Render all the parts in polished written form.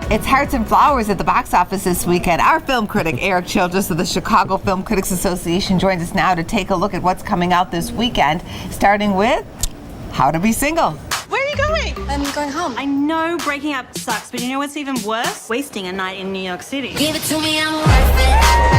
It's Hearts and Flowers at the box office this weekend. Our film critic, Erik Childress of the Chicago Film Critics Association, joins us now to take a look at what's coming out this weekend, starting with How to Be Single. Where are you going? I'm going home. I know breaking up sucks, but you know what's even worse? Wasting a night in New York City. Give it to me, I'm worth it.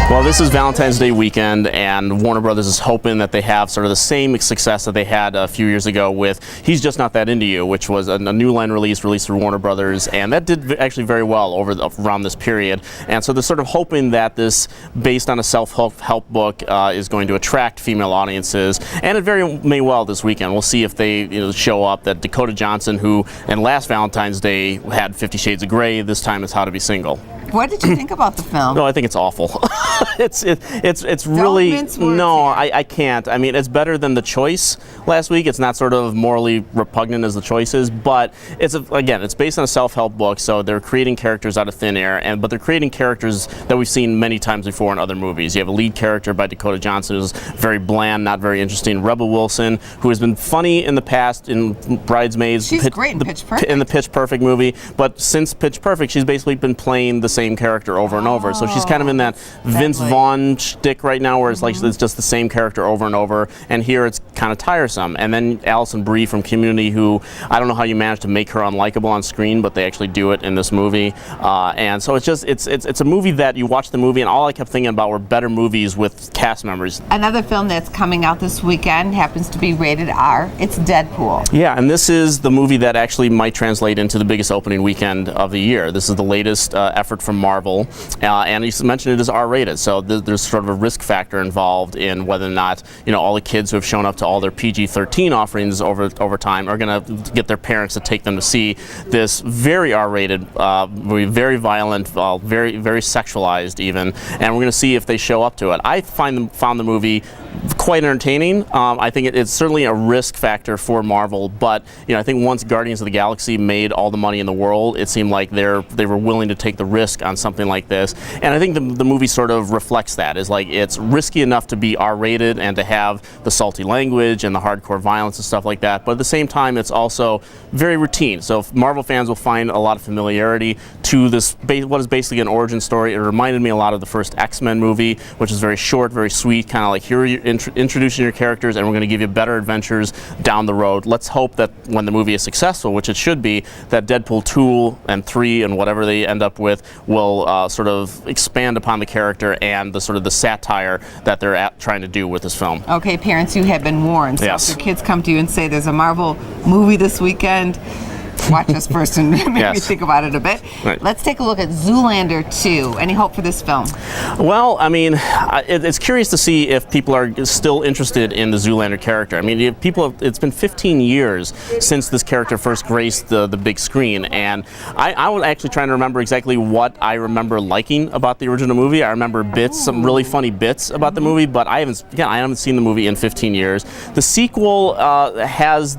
Well, this is Valentine's Day weekend, and Warner Brothers is hoping that they have sort of the same success that they had a few years ago with He's Just Not That Into You, which was a new line released through Warner Brothers, and that did actually very well around this period. And so they're sort of hoping that this, based on a self-help book, is going to attract female audiences, and it very may well this weekend. We'll see if they show up. That Dakota Johnson, who in last Valentine's Day had 50 Shades of Grey, this time it's How to Be Single. What did you think about the film? No, I think it's awful. It's really, no, I can't. I mean, it's better than The Choice last week. It's not sort of morally repugnant as The Choice is, but again, it's based on a self-help book, so they're creating characters out of thin air, but they're creating characters that we've seen many times before in other movies. You have a lead character by Dakota Johnson who's very bland, not very interesting. Rebel Wilson, who has been funny in the past in Bridesmaids. She's great in Pitch Perfect. In the Pitch Perfect movie, but since Pitch Perfect, she's basically been playing the same character over and over. So she's kind of in that Vince Vaughn shtick right now, where it's like it's just the same character over and over, and here it's kind of tiresome. And then Alison Brie from Community, who I don't know how you manage to make her unlikable on screen, but they actually do it in this movie. And so it's a movie that you watch the movie, and all I kept thinking about were better movies with cast members. Another film that's coming out this weekend happens to be rated R. It's Deadpool. Yeah, and this is the movie that actually might translate into the biggest opening weekend of the year. This is the latest effort from Marvel, and you mentioned it is R-rated, so there's sort of a risk factor involved in whether or not all the kids who have shown up to all their PG-13 offerings over time are going to get their parents to take them to see this very R-rated movie, very violent, very sexualized even, and we're going to see if they show up to it. I found the movie quite entertaining. I think it's certainly a risk factor for Marvel, but I think once Guardians of the Galaxy made all the money in the world, it seemed like they were willing to take the risk on something like this, and I think the movie sort of reflects that. Is like it's risky enough to be R-rated and to have the salty language and the hardcore violence and stuff like that, but at the same time it's also very routine. So Marvel fans will find a lot of familiarity to this, what is basically an origin story. It reminded me a lot of the first X-Men movie, which is very short, very sweet, kind of like here you're introducing your characters and we're going to give you better adventures down the road. Let's hope that when the movie is successful, which it should be, that Deadpool 2 and 3 and whatever they end up with will sort of expand upon the character and the sort of the satire that they're trying to do with this film. Okay, parents, you have been warned. So yes. If your kids come to you and say there's a Marvel movie this weekend, watch us first and maybe think about it a bit. Right. Let's take a look at Zoolander 2. Any hope for this film? Well, I mean, it's curious to see if people are still interested in the Zoolander character. I mean, it's been 15 years since this character first graced the big screen, and I was actually trying to remember exactly what I remember liking about the original movie. I remember some really funny bits about the movie, but I haven't seen the movie in 15 years. The sequel has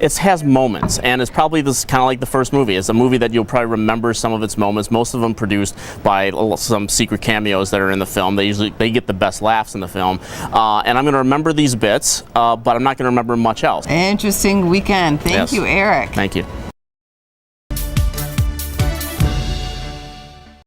it has moments, and it's probably this kind of like the first movie. It's a movie that you'll probably remember some of its moments, most of them produced by some secret cameos that are in the film. They get the best laughs in the film, and I'm going to remember these bits, but I'm not going to remember much else. Interesting weekend. Thank you, Erik. Thank you.